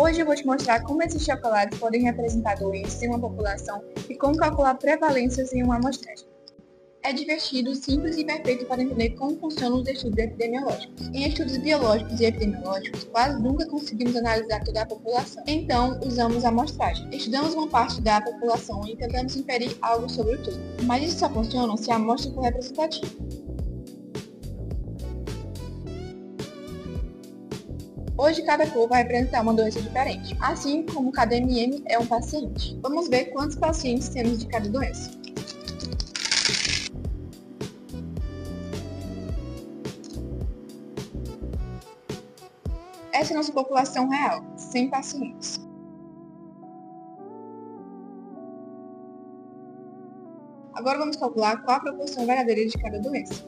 Hoje eu vou te mostrar como esses chocolates podem representar doenças em uma população e como calcular prevalências em uma amostragem. É divertido, simples e perfeito para entender como funcionam os estudos epidemiológicos. Em estudos biológicos e epidemiológicos, quase nunca conseguimos analisar toda a população. Então, usamos a amostragem. Estudamos uma parte da população e tentamos inferir algo sobre o todo. Mas isso só funciona se a amostra for representativa. Hoje, cada cor vai representar uma doença diferente, assim como cada MM é um paciente. Vamos ver quantos pacientes temos de cada doença. Essa é a nossa população real, 100 pacientes. Agora vamos calcular qual a proporção verdadeira de cada doença.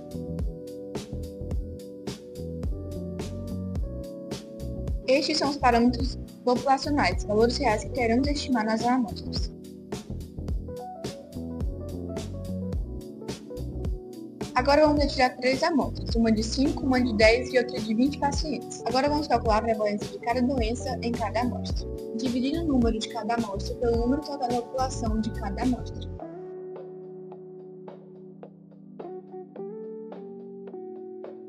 Estes são os parâmetros populacionais, valores reais que queremos estimar nas amostras. Agora vamos retirar 3 amostras, uma de 5, uma de 10 e outra de 20 pacientes. Agora vamos calcular a prevalência de cada doença em cada amostra, dividindo o número de cada amostra pelo número total da população de cada amostra.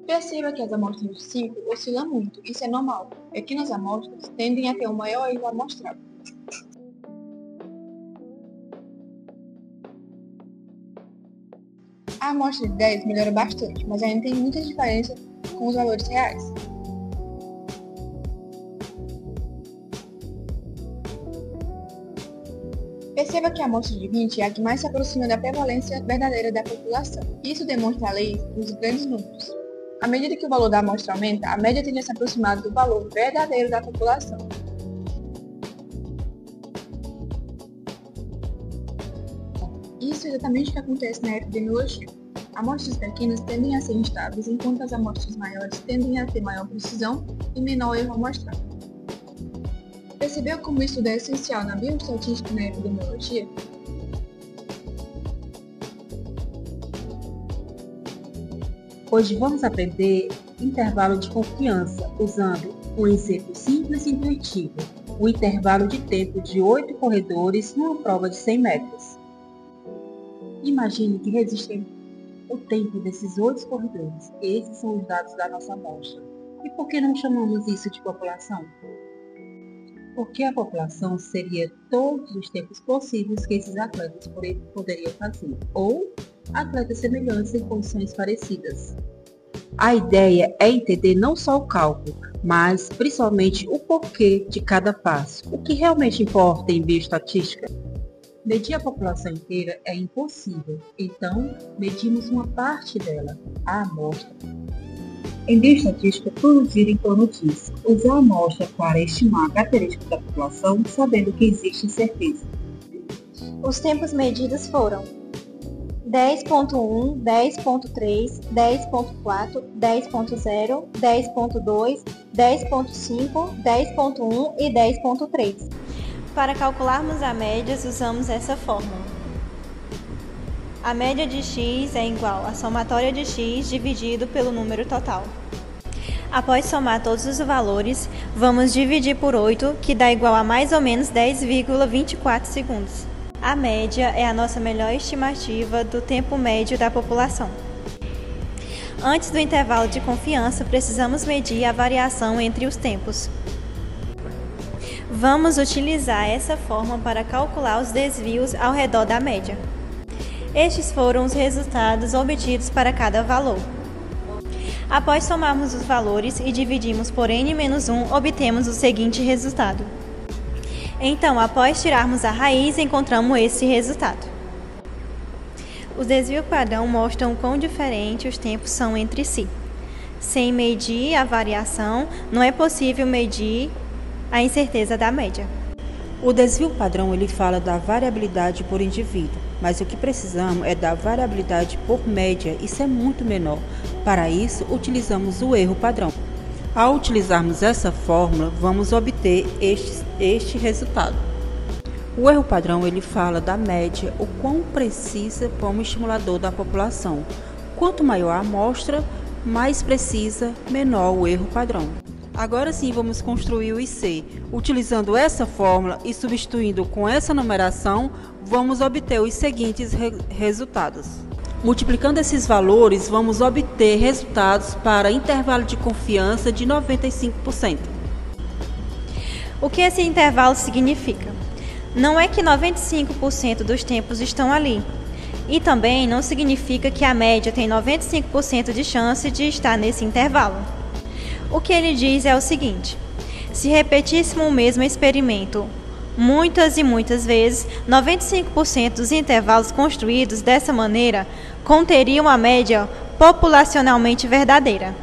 Perceba que as amostras de 5 oscilam muito, isso é normal. Pequenas amostras tendem a ter um maior erro amostral. A amostra de 10 melhora bastante, mas ainda tem muita diferença com os valores reais. Perceba que a amostra de 20 é a que mais se aproxima da prevalência verdadeira da população. Isso demonstra a lei dos grandes números. À medida que o valor da amostra aumenta, a média tende a se aproximar do valor verdadeiro da população. Isso é exatamente o que acontece na epidemiologia. Amostras pequenas tendem a ser instáveis, enquanto as amostras maiores tendem a ter maior precisão e menor erro amostral. Percebeu como isso é essencial na bioestatística e na epidemiologia? Hoje vamos aprender intervalo de confiança, usando um exemplo simples e intuitivo, o intervalo de tempo de 8 corredores numa prova de 100 metros. Imagine que registrem o tempo desses 8 corredores. Esses são os dados da nossa amostra. E por que não chamamos isso de população? Porque a população seria todos os tempos possíveis que esses atletas poderiam fazer, ou atletas semelhantes em condições parecidas. A ideia é entender não só o cálculo, mas principalmente o porquê de cada passo. O que realmente importa em bioestatística? Medir a população inteira é impossível, então medimos uma parte dela, a amostra. Em bioestatística, tudo gira em torno disso. Usar a amostra para estimar a característica da população, sabendo que existe incerteza. Os tempos medidos foram 10.1, 10.3, 10.4, 10.0, 10.2, 10.5, 10.1 e 10.3. Para calcularmos a média, usamos essa fórmula. A média de x é igual à somatória de x dividido pelo número total. Após somar todos os valores, vamos dividir por 8, que dá igual a mais ou menos 10,24 segundos. A média é a nossa melhor estimativa do tempo médio da população. Antes do intervalo de confiança, precisamos medir a variação entre os tempos. Vamos utilizar essa forma para calcular os desvios ao redor da média. Estes foram os resultados obtidos para cada valor. Após somarmos os valores e dividirmos por n-1, obtemos o seguinte resultado. Então, após tirarmos a raiz, encontramos esse resultado. Os desvios padrão mostram quão diferentes os tempos são entre si. Sem medir a variação, não é possível medir a incerteza da média. O desvio padrão ele fala da variabilidade por indivíduo, mas o que precisamos é da variabilidade por média, isso é muito menor. Para isso, utilizamos o erro padrão. Ao utilizarmos essa fórmula, vamos obter este resultado. O erro padrão ele fala da média, o quão precisa como estimulador da população. Quanto maior a amostra, mais precisa, menor o erro padrão. Agora sim vamos construir o IC. Utilizando essa fórmula e substituindo com essa numeração, vamos obter os seguintes resultados. Multiplicando esses valores, vamos obter resultados para intervalo de confiança de 95%. O que esse intervalo significa? Não é que 95% dos tempos estão ali. E também não significa que a média tem 95% de chance de estar nesse intervalo. O que ele diz é o seguinte: se repetíssemos o mesmo experimento muitas e muitas vezes, 95% dos intervalos construídos dessa maneira conteriam a média populacionalmente verdadeira.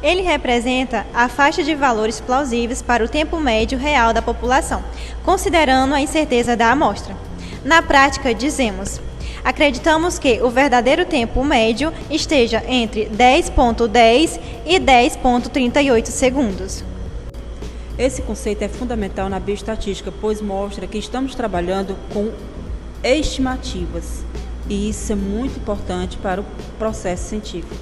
Ele representa a faixa de valores plausíveis para o tempo médio real da população, considerando a incerteza da amostra. Na prática, dizemos: acreditamos que o verdadeiro tempo médio esteja entre 10,10 e 10,38 segundos. Esse conceito é fundamental na bioestatística, pois mostra que estamos trabalhando com estimativas, e isso é muito importante para o processo científico.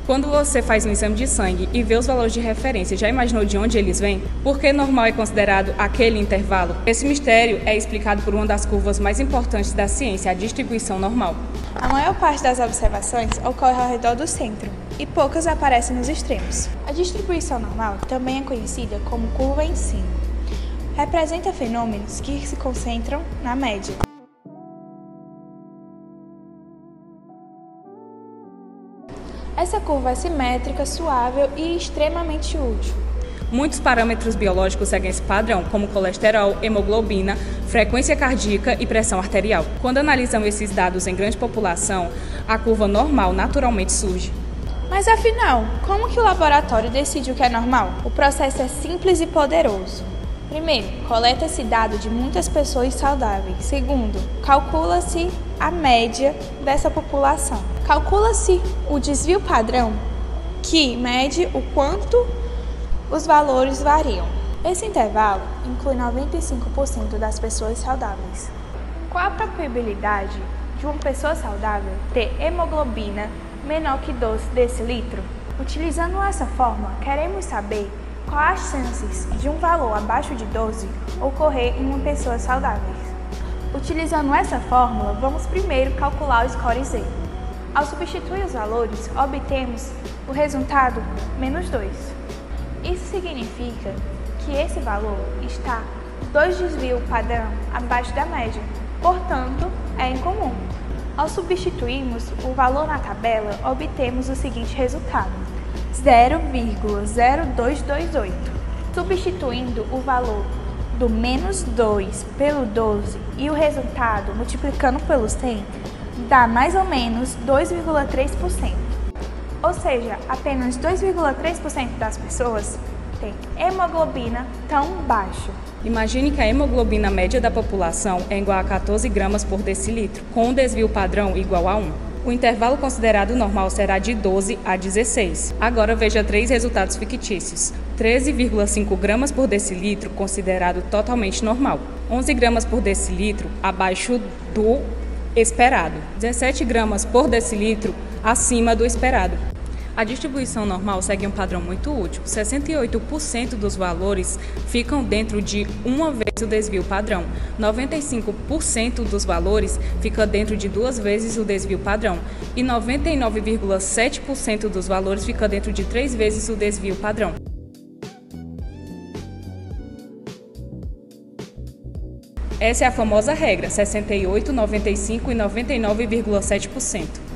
Quando você faz um exame de sangue e vê os valores de referência, já imaginou de onde eles vêm? Por que normal é considerado aquele intervalo? Esse mistério é explicado por uma das curvas mais importantes da ciência, a distribuição normal. A maior parte das observações ocorre ao redor do centro e poucas aparecem nos extremos. A distribuição normal também é conhecida como curva em sino. Representa fenômenos que se concentram na média. Essa curva é simétrica, suave e extremamente útil. Muitos parâmetros biológicos seguem esse padrão, como colesterol, hemoglobina, frequência cardíaca e pressão arterial. Quando analisamos esses dados em grande população, a curva normal naturalmente surge. Mas afinal, como que o laboratório decide o que é normal? O processo é simples e poderoso. Primeiro, coleta esse dado de muitas pessoas saudáveis. Segundo, calcula-se a média dessa população. Calcula-se o desvio padrão, que mede o quanto os valores variam. Esse intervalo inclui 95% das pessoas saudáveis. Qual a probabilidade de uma pessoa saudável ter hemoglobina menor que 12 decilitros? Utilizando essa fórmula, queremos saber quais as chances de um valor abaixo de 12 ocorrer em uma pessoa saudável. Utilizando essa fórmula, vamos primeiro calcular o score Z. Ao substituir os valores, obtemos o resultado menos 2. Isso significa que esse valor está 2 desvios padrão abaixo da média, portanto, é incomum. Ao substituirmos o valor na tabela, obtemos o seguinte resultado: 0,0228. Substituindo o valor do menos 2 pelo 12 e o resultado multiplicando pelo 100, dá mais ou menos 2,3%. Ou seja, apenas 2,3% das pessoas têm hemoglobina tão baixa. Imagine que a hemoglobina média da população é igual a 14 gramas por decilitro, com um desvio padrão igual a 1. O intervalo considerado normal será de 12 a 16. Agora veja 3 resultados fictícios. 13,5 gramas por decilitro, considerado totalmente normal. 11 gramas por decilitro, abaixo do esperado. 17 gramas por decilitro, acima do esperado. A distribuição normal segue um padrão muito útil. 68% dos valores ficam dentro de uma vez o desvio padrão. 95% dos valores ficam dentro de 2 vezes o desvio padrão. E 99,7% dos valores ficam dentro de 3 vezes o desvio padrão. Essa é a famosa regra: 68, 95 e 99,7%.